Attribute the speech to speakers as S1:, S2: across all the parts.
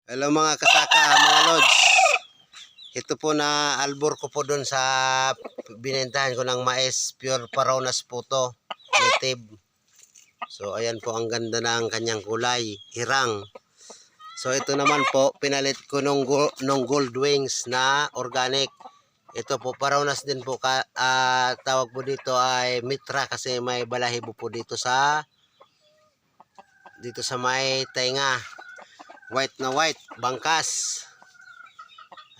S1: Hello mga kasaka, mga lods. Ito po na albor ko po doon sa binentahan ko ng mais. Pure Paraunas po to. Native. So ayan po ang ganda ng kanyang kulay. Hirang. So ito naman po, pinalit ko nung gold wings na organic. Ito po Paraunas din po. Tawag po dito ay mitra kasi may balahibo po dito sa may tenga. White na white, bangkas.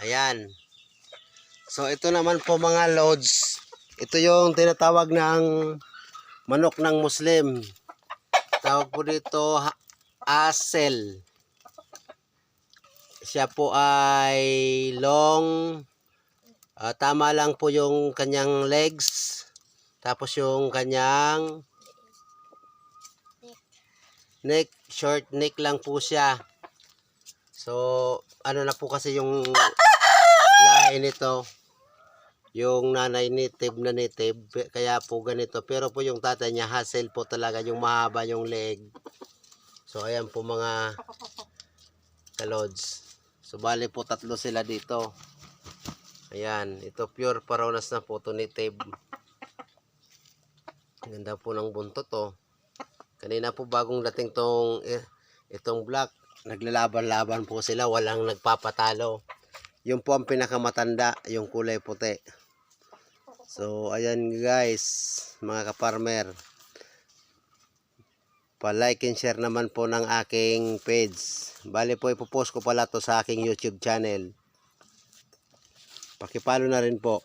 S1: Ayan. So ito naman po mga loads. Ito yung tinatawag ng manok ng Muslim. Tawag po dito asel. Siya po ay long. Tama lang po yung kanyang legs. Tapos yung kanyang neck, short neck lang po siya. So, ano na po kasi yung lahi nito. Yung nanay native na native, kaya po ganito. Pero po yung tatay niya, hassle po talaga, yung mahaba yung leg. So, ayan po mga kalods. So, bali po tatlo sila dito. Ayan, ito pure Paraunas na po, to native. Ganda po ng buntot, oh. Kanina po bagong dating itong black. Naglalaban-laban po sila, walang nagpapatalo. Yung po ang pinakamatanda, yung kulay puti. So ayan guys, mga kaparmer, pa-like and share naman po ng aking page. Bali po ipopost ko pala to sa aking YouTube channel. Pakipalo na rin po.